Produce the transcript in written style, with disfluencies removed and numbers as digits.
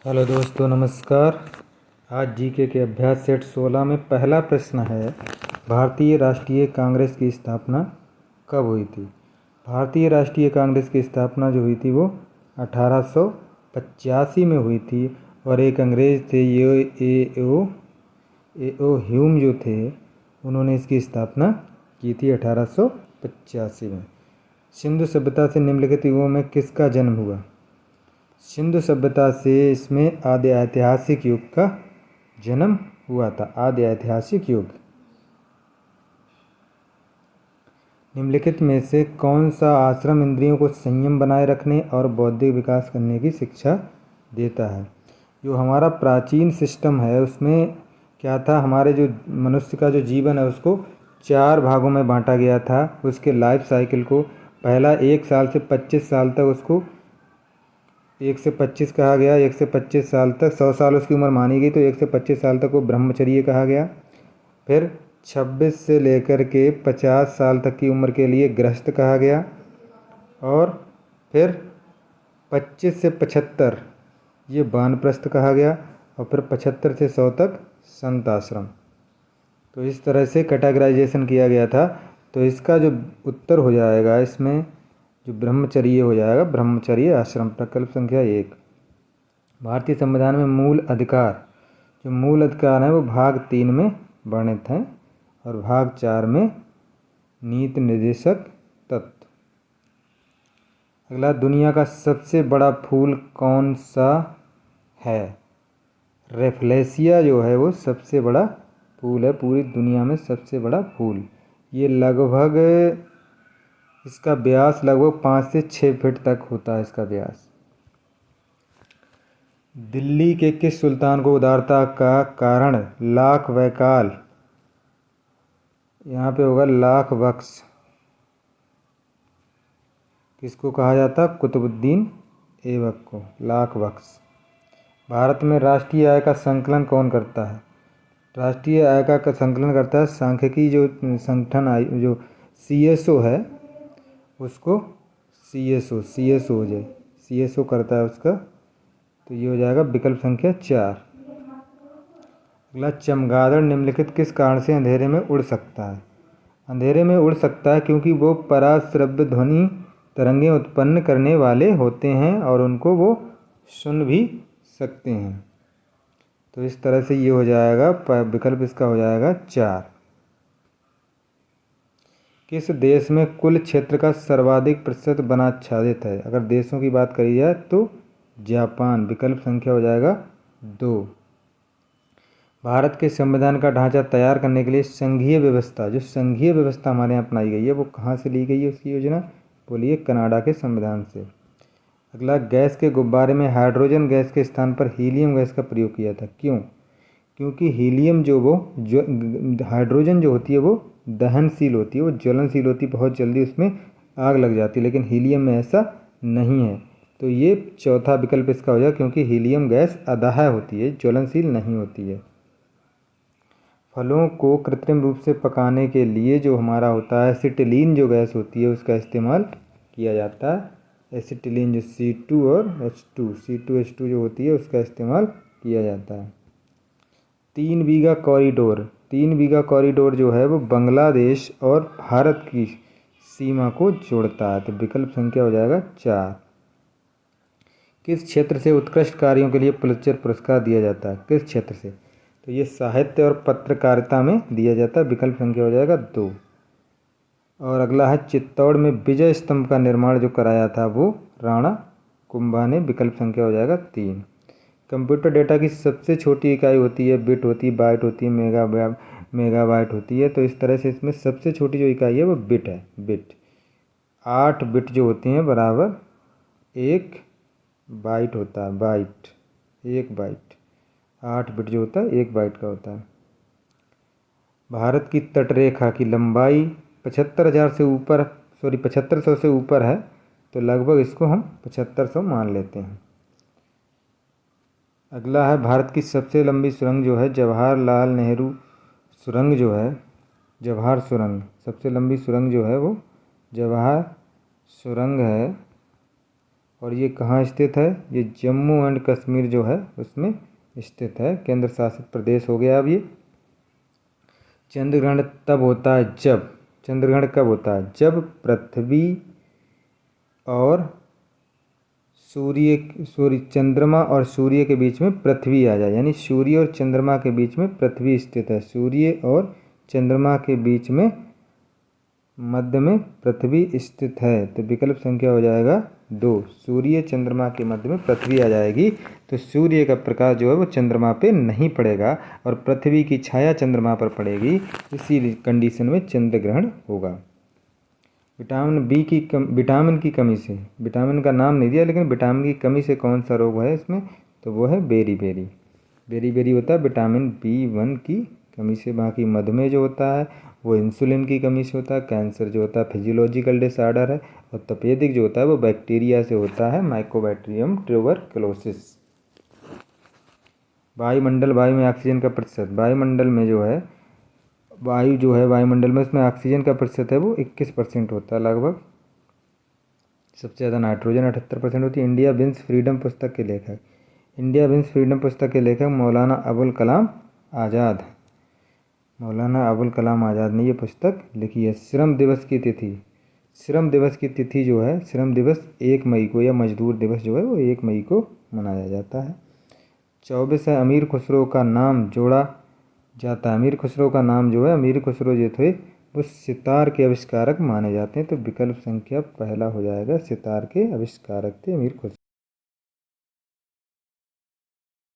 Hello दोस्तों, नमस्कार। आज जीके के अभ्यास सेट 16 में पहला प्रश्न है, भारतीय राष्ट्रीय कांग्रेस की स्थापना कब हुई थी। भारतीय राष्ट्रीय कांग्रेस की स्थापना जो हुई थी वो 1885 में हुई थी और एक अंग्रेज़ थे ए ओ ह्यूम जो थे, उन्होंने इसकी स्थापना की थी 1885 में। सिंधु सभ्यता से निम्नलिखित युगों में किसका जन्म हुआ। सिंधु सभ्यता से इसमें आदि ऐतिहासिक युग का जन्म हुआ था। आदि ऐतिहासिक युग। निम्नलिखित में से कौन सा आश्रम इंद्रियों को संयम बनाए रखने और बौद्धिक विकास करने की शिक्षा देता है। जो हमारा प्राचीन सिस्टम है उसमें क्या था, हमारे जो मनुष्य का जो जीवन है उसको 4 भागों में बांटा गया था। उसके लाइफ साइकिल को पहला 1 साल से 25 साल तक उसको 1 से 25 कहा गया। 1 से 25 साल तक 100 साल उसकी उम्र मानी गई, तो 1 से 25 साल तक वो ब्रह्मचर्य कहा गया। फिर 26 से लेकर के 50 साल तक की उम्र के लिए गृहस्थ कहा गया। और फिर 25 से 75 ये वानप्रस्थ कहा गया। और फिर 75 से 100 तक संत आश्रम। तो इस तरह से कैटेगराइजेशन किया गया था। तो इसका जो उत्तर हो जाएगा इसमें जो ब्रह्मचर्य हो जाएगा, ब्रह्मचर्य आश्रम। प्रकल्प संख्या 1। भारतीय संविधान में मूल अधिकार, जो मूल अधिकार हैं वो भाग 3 में वर्णित हैं और भाग 4 में नीति निर्देशक तत्व। अगला, दुनिया का सबसे बड़ा फूल कौन सा है। रेफलेशिया जो है वो सबसे बड़ा फूल है, पूरी दुनिया में सबसे बड़ा फूल। ये लगभग इसका व्यास लगभग 5 से 6 फीट तक होता है इसका व्यास। दिल्ली के किस सुल्तान को उदारता का कारण लाख वैकाल, यहाँ पे होगा लाख बख्श, किसको कहा जाता, कुतुबुद्दीन ऐबक को, लाख बख्श। भारत में राष्ट्रीय आय का संकलन कौन करता है। राष्ट्रीय आय का संकलन करता है सांख्यिकी जो संगठन आय, जो CSO है उसको CSO हो जाए, CSO करता है उसका। तो ये हो जाएगा विकल्प संख्या 4। अगला, चमगादड़ निम्नलिखित किस कारण से अंधेरे में उड़ सकता है। अंधेरे में उड़ सकता है क्योंकि वो पराश्रव्य ध्वनि तरंगें उत्पन्न करने वाले होते हैं और उनको वो सुन भी सकते हैं। तो इस तरह से ये हो जाएगा विकल्प, इसका हो जाएगा 4। किस देश में कुल क्षेत्र का सर्वाधिक प्रतिशत वन आच्छादित है। अगर देशों की बात करी जाए तो जापान। विकल्प संख्या हो जाएगा 2। भारत के संविधान का ढांचा तैयार करने के लिए संघीय व्यवस्था, जो संघीय व्यवस्था हमारे यहाँ अपनाई गई है वो कहाँ से ली गई है उसकी योजना, बोलिए कनाडा के संविधान से। अगला, गैस के गुब्बारे में हाइड्रोजन गैस के स्थान पर हीलियम गैस का प्रयोग किया था, क्यों। क्योंकि हीलियम जो हाइड्रोजन जो होती है वो दहनशील होती है, वो ज्वलनशील होती है, बहुत जल्दी उसमें आग लग जाती है, लेकिन हीलियम में ऐसा नहीं है। तो ये चौथा विकल्प इसका हो जाएगा, क्योंकि हीलियम गैस अदाह्य होती है, ज्वलनशील नहीं होती है। फलों को कृत्रिम रूप से पकाने के लिए जो हमारा होता है एसिटिलीन जो गैस होती है उसका इस्तेमाल किया जाता है। एसिटिलीन जो C2 और C2H2 जो होती है उसका इस्तेमाल किया जाता है। 3 बीघा कॉरिडोर जो है वो बांग्लादेश और भारत की सीमा को जोड़ता है। तो विकल्प संख्या हो जाएगा 4। किस क्षेत्र से उत्कृष्ट कार्यों के लिए पुलित्जर पुरस्कार दिया जाता है। किस क्षेत्र से, तो ये साहित्य और पत्रकारिता में दिया जाता है। विकल्प संख्या हो जाएगा 2। और अगला है, चित्तौड़ में विजय स्तंभ का निर्माण जो कराया था वो राणा कुंभा ने। विकल्प संख्या हो जाएगा 3। कंप्यूटर डेटा की सबसे छोटी इकाई होती है बिट होती है, बाइट होती है, मेगाबाइट होती है। तो इस तरह से इसमें सबसे छोटी जो इकाई है वो बिट है। बिट 8 बिट जो होती हैं बराबर 1 बाइट होता है। बाइट 1 बाइट, 8 बिट जो होता है 1 बाइट का होता है। भारत की तटरेखा की लंबाई 7500 से ऊपर है, तो लगभग इसको हम 7500 मान लेते हैं। अगला है, भारत की सबसे लंबी सुरंग जो है जवाहरलाल नेहरू सुरंग जो है, जवाहर सुरंग, सबसे लंबी सुरंग जो है वो जवाहर सुरंग है। और ये कहाँ स्थित है? ये जम्मू एंड कश्मीर जो है उसमें स्थित है, केंद्र शासित प्रदेश हो गया अब ये। चंद्रग्रहण तब होता है जब, चंद्रग्रहण कब होता है? जब पृथ्वी और चंद्रमा और सूर्य के बीच में पृथ्वी आ जाए, यानी सूर्य और चंद्रमा के बीच में पृथ्वी स्थित है। सूर्य और चंद्रमा के बीच में मध्य में पृथ्वी स्थित है, तो विकल्प संख्या हो जाएगा 2। सूर्य चंद्रमा के मध्य में पृथ्वी आ जाएगी तो सूर्य का प्रकाश जो है वो चंद्रमा पे नहीं पड़ेगा और पृथ्वी की छाया चंद्रमा पर पड़ेगी, इसी कंडीशन में चंद्र ग्रहण होगा। विटामिन की कमी से, विटामिन का नाम नहीं दिया लेकिन विटामिन की कमी से कौन सा रोग है इसमें? तो वो है बेरी बेरी होता है विटामिन B1 की कमी से। बाकी मधुमेह जो होता है वो इंसुलिन की कमी से होता है। कैंसर जो होता है फिजियोलॉजिकल डिसऑर्डर है। और तपेदिक जो होता है वो बैक्टीरिया से होता है, माइकोबैक्टीरियम ट्यूबरकुलोसिस। वायु में ऑक्सीजन का प्रतिशत, वायुमंडल में जो है वायुमंडल में इसमें ऑक्सीजन का प्रतिशत है वो 21% होता है लगभग। सबसे ज़्यादा नाइट्रोजन 78% होती है। इंडिया विंस फ्रीडम पुस्तक के लेखक, इंडिया विंस फ्रीडम पुस्तक के लेखक मौलाना अबुल कलाम आज़ाद। मौलाना अबुल कलाम आज़ाद ने ये पुस्तक लिखी है। श्रम दिवस की तिथि, श्रम दिवस की तिथि जो है, श्रम दिवस 1 मई को, या मजदूर दिवस जो है वो 1 मई को मनाया जाता है। 24 है अमीर खुसरो का नाम जोड़ा जाता है। अमीर खुसरो का नाम जो है, अमीर खुसरो जो थे वो सितार के आविष्कारक माने जाते हैं, तो विकल्प संख्या पहला हो जाएगा, सितार के आविष्कारक थे अमीर खुसरो।